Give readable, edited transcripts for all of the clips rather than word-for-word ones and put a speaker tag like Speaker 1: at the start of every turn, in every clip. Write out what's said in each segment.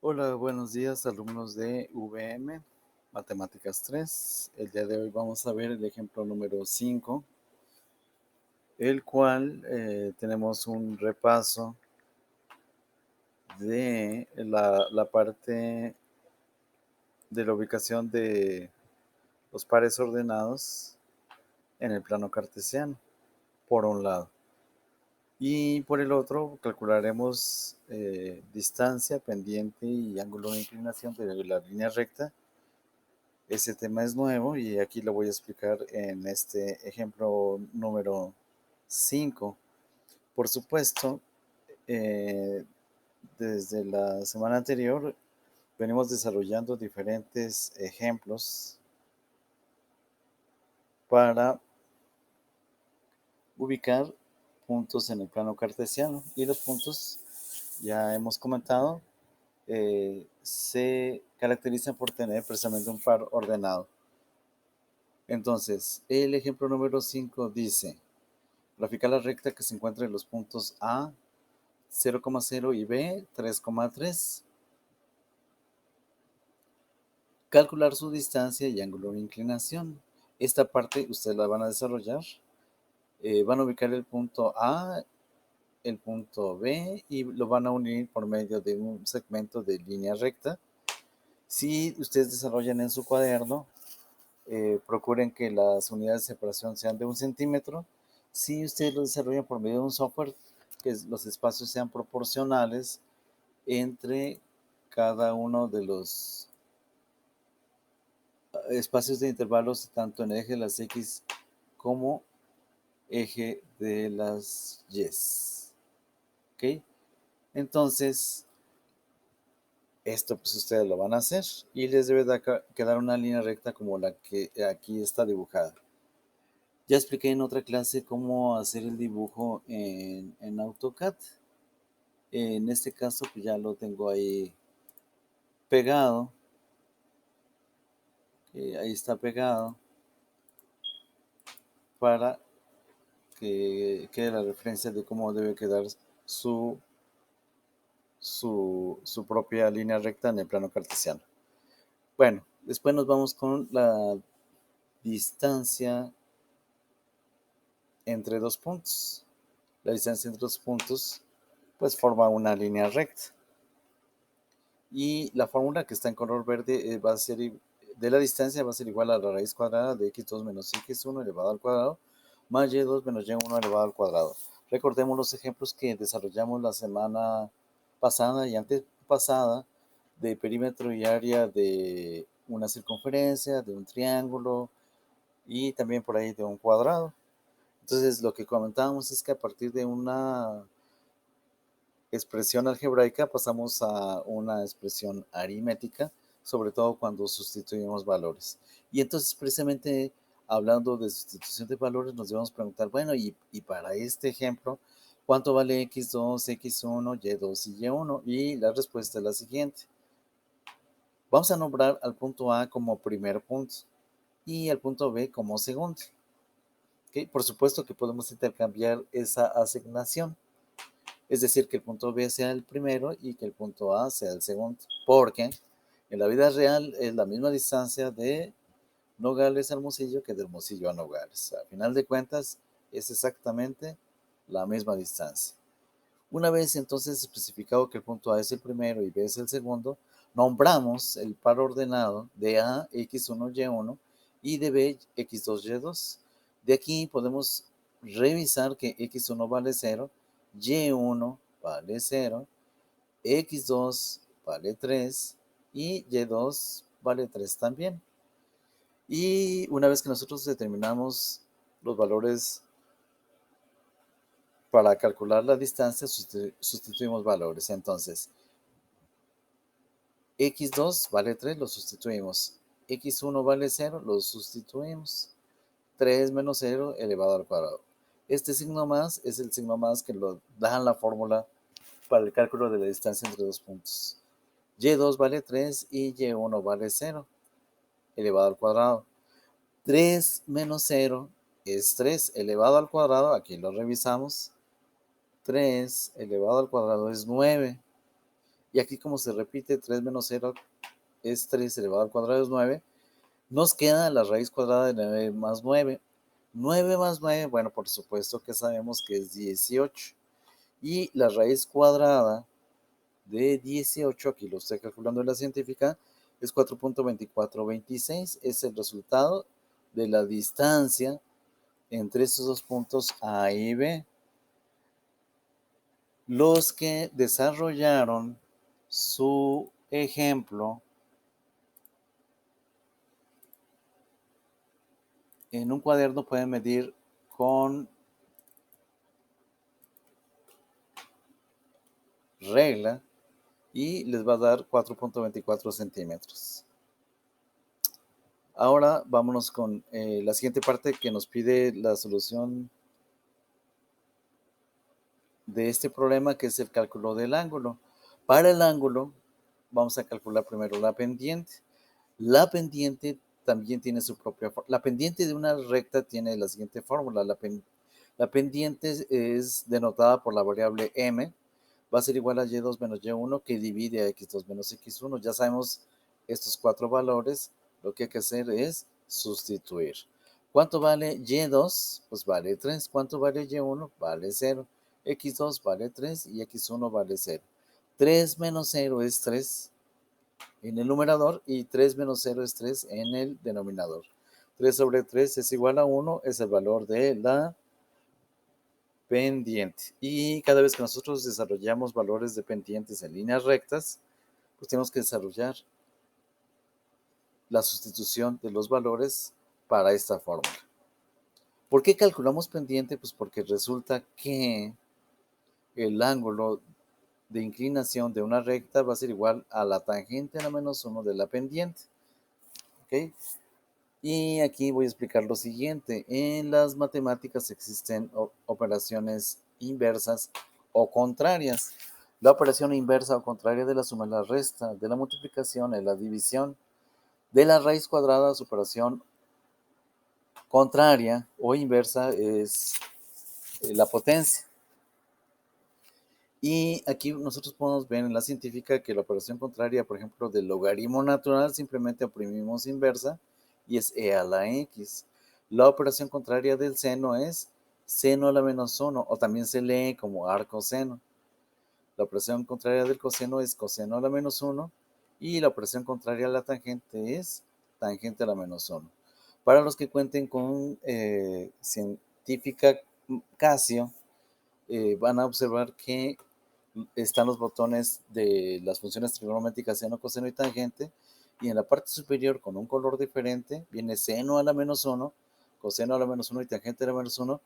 Speaker 1: Hola, buenos días, alumnos de VM, Matemáticas 3. El día de hoy vamos a ver el ejemplo número 5, el cual tenemos un repaso de la parte de la ubicación de los pares ordenados en el plano cartesiano, por un lado. Y por el otro, calcularemos distancia, pendiente y ángulo de inclinación de la línea recta. Ese tema es nuevo y aquí lo voy a explicar en este ejemplo número 5. Por supuesto, eh, desde la semana anterior venimos desarrollando diferentes ejemplos para ubicar puntos en el plano cartesiano. Y los puntos, ya hemos comentado, se caracterizan por tener precisamente un par ordenado. Entonces, el ejemplo número 5 dice: graficar la recta que se encuentra en los puntos A 0,0 y B 3,3. Calcular su distancia y ángulo de inclinación. Esta parte ustedes la van a desarrollar. Van a ubicar el punto A, el punto B y lo van a unir por medio de un segmento de línea recta. Si ustedes desarrollan en su cuaderno, procuren que las unidades de separación sean de 1 centímetro. Si ustedes lo desarrollan por medio de un software, que los espacios sean proporcionales entre cada uno de los espacios de intervalos, tanto en el eje de las X como eje de las Y. ¿Ok? Entonces, esto pues ustedes lo van a hacer y les debe de quedar una línea recta como la que aquí está dibujada. Ya expliqué en otra clase cómo hacer el dibujo en AutoCAD. En este caso, pues ya lo tengo ahí pegado. Ahí está pegado para que quede la referencia de cómo debe quedar su, su propia línea recta en el plano cartesiano. Bueno, después nos vamos con la distancia entre dos puntos. La distancia entre dos puntos pues forma una línea recta. Y la fórmula que está en color verde va a ser de la distancia va a ser igual a la raíz cuadrada de x2 menos x1 elevado al cuadrado más y2 menos y1 elevado al cuadrado. Recordemos los ejemplos que desarrollamos la semana pasada y antepasada de perímetro y área de una circunferencia, de un triángulo y también por ahí de un cuadrado. Entonces lo que comentábamos es que a partir de una expresión algebraica pasamos a una expresión aritmética, sobre todo cuando sustituimos valores. Y entonces precisamente hablando de sustitución de valores nos debemos preguntar, bueno, y para este ejemplo, ¿cuánto vale x2, x1, y2 y y1? Y la respuesta es la siguiente. Vamos a nombrar al punto A como primer punto y al punto B como segundo. ¿Okay? Por supuesto que podemos intercambiar esa asignación. Es decir, que el punto B sea el primero y que el punto A sea el segundo. Porque en la vida real es la misma distancia de Nogales a Hermosillo que de Hermosillo a Nogales. A final de cuentas, es exactamente la misma distancia. Una vez entonces especificado que el punto A es el primero y B es el segundo, nombramos el par ordenado de A, X1, Y1 y de B, X2, Y2. De aquí podemos revisar que X1 vale 0, Y1 vale 0, X2 vale 3 y Y2 vale 3 también. Y una vez que nosotros determinamos los valores para calcular la distancia, sustituimos valores. Entonces, x2 vale 3, lo sustituimos. x1 vale 0, lo sustituimos. 3 menos 0 elevado al cuadrado. Este signo más es el signo más que lo da en la fórmula para el cálculo de la distancia entre dos puntos. Y2 vale 3 y y1 vale 0 elevado al cuadrado. 3 menos 0 es 3 elevado al cuadrado, aquí lo revisamos. 3 elevado al cuadrado es 9. Y aquí como se repite, 3 menos 0 es 3 elevado al cuadrado es 9. Nos queda la raíz cuadrada de 9 más 9. 9 más 9, bueno, por supuesto que sabemos que es 18. Y la raíz cuadrada de 18, aquí lo estoy calculando en la científica, es 4.2426. Es el resultado de la distancia entre estos dos puntos A y B. Los que desarrollaron su ejemplo en un cuaderno pueden medir con regla y les va a dar 4.24 centímetros. Ahora vámonos con la siguiente parte que nos pide la solución de este problema, que es el cálculo del ángulo. Para el ángulo vamos a calcular primero la pendiente. La pendiente también tiene su propia fórmula. La pendiente de una recta tiene la siguiente fórmula. La pendiente es denotada por la variable m. Va a ser igual a y2 menos y1 que divide a x2 menos x1. Ya sabemos estos cuatro valores. Lo que hay que hacer es sustituir. ¿Cuánto vale y2? Pues vale 3. ¿Cuánto vale y1? Vale 0. X2 vale 3 y x1 vale 0. 3 menos 0 es 3 en el numerador y 3 menos 0 es 3 en el denominador. 3 sobre 3 es igual a 1, es el valor de la pendiente. Y cada vez que nosotros desarrollamos valores de pendientes en líneas rectas, pues tenemos que desarrollar la sustitución de los valores para esta fórmula. ¿Por qué calculamos pendiente? Pues porque resulta que el ángulo de inclinación de una recta va a ser igual a la tangente a la menos 1 de la pendiente. ¿Ok? Y aquí voy a explicar lo siguiente. En las matemáticas existen operaciones inversas o contrarias. La operación inversa o contraria de la suma es la resta, de la multiplicación es la división, de la raíz cuadrada su operación contraria o inversa es la potencia. Y aquí nosotros podemos ver en la científica que la operación contraria, por ejemplo, del logaritmo natural, simplemente oprimimos inversa y es e a la x. La operación contraria del seno es seno a la menos 1, o también se lee como arcoseno. La operación contraria del coseno es coseno a la menos 1 y la operación contraria a la tangente es tangente a la menos 1. Para los que cuenten con científica Casio, van a observar que están los botones de las funciones trigonométricas seno, coseno y tangente, y en la parte superior con un color diferente viene seno a la menos 1, coseno a la menos 1 y tangente a la menos 1,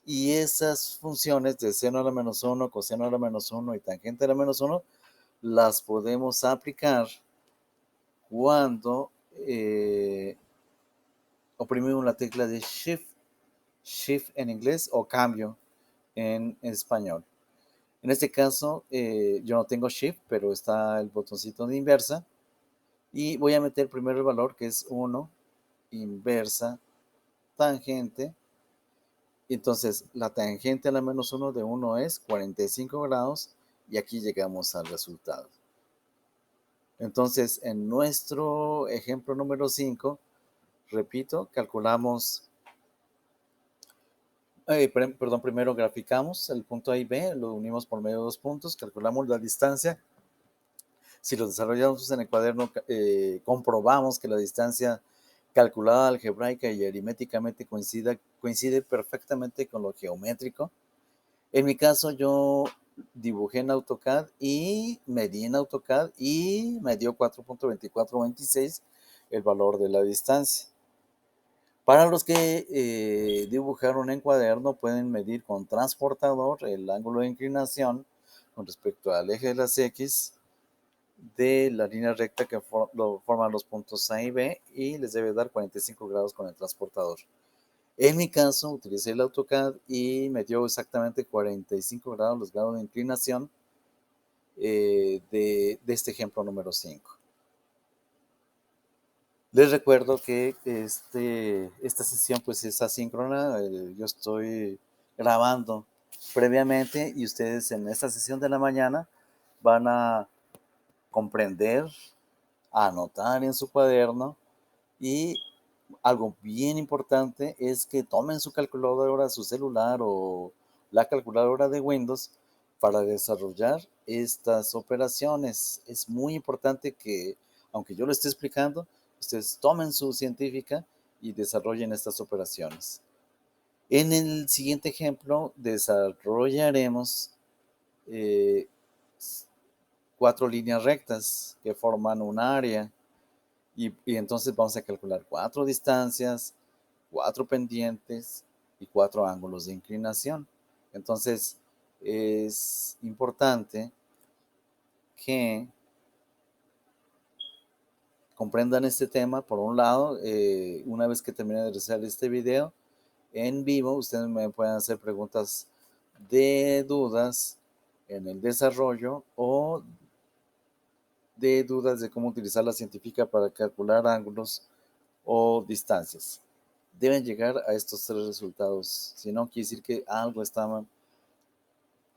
Speaker 1: y esas funciones de seno a la menos 1, coseno a la menos 1 y tangente a la menos 1 las podemos aplicar cuando oprimimos la tecla de Shift en inglés o cambio en español. En este caso, yo no tengo Shift, pero está el botoncito de inversa. Y voy a meter primero el valor que es 1, inversa, tangente. Entonces, la tangente a la menos 1 de 1 es 45 grados. Y aquí llegamos al resultado. Entonces, en nuestro ejemplo número 5, repito, calculamos, perdón, primero graficamos el punto A y B, lo unimos por medio de dos puntos, calculamos la distancia. Si lo desarrollamos en el cuaderno, comprobamos que la distancia calculada algebraica y aritméticamente coincide perfectamente con lo geométrico. En mi caso, yo dibujé en AutoCAD y medí en AutoCAD y me dio 4.2426 el valor de la distancia. Para los que dibujaron en cuaderno, pueden medir con transportador el ángulo de inclinación con respecto al eje de las X de la línea recta que lo forman los puntos A y B y les debe dar 45 grados con el transportador. En mi caso, utilicé el AutoCAD y me dio exactamente 45 grados los grados de inclinación de este ejemplo número 5. Les recuerdo que esta sesión pues es asíncrona. Yo estoy grabando previamente y ustedes en esta sesión de la mañana van a comprender, anotar en su cuaderno y algo bien importante es que tomen su calculadora, su celular o la calculadora de Windows para desarrollar estas operaciones. Es muy importante que, aunque yo lo esté explicando, ustedes tomen su científica y desarrollen estas operaciones. En el siguiente ejemplo desarrollaremos eh, 4 líneas rectas que forman un área y entonces vamos a calcular 4 distancias, 4 pendientes y 4 ángulos de inclinación. Entonces es importante que comprendan este tema. Por un lado, una vez que termine de realizar este video en vivo, ustedes me pueden hacer preguntas de dudas en el desarrollo o de dudas de cómo utilizar la científica para calcular ángulos o distancias. Deben llegar a estos 3 resultados, si no, quiere decir que algo está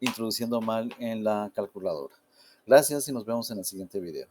Speaker 1: introduciendo mal en la calculadora. Gracias y nos vemos en el siguiente video.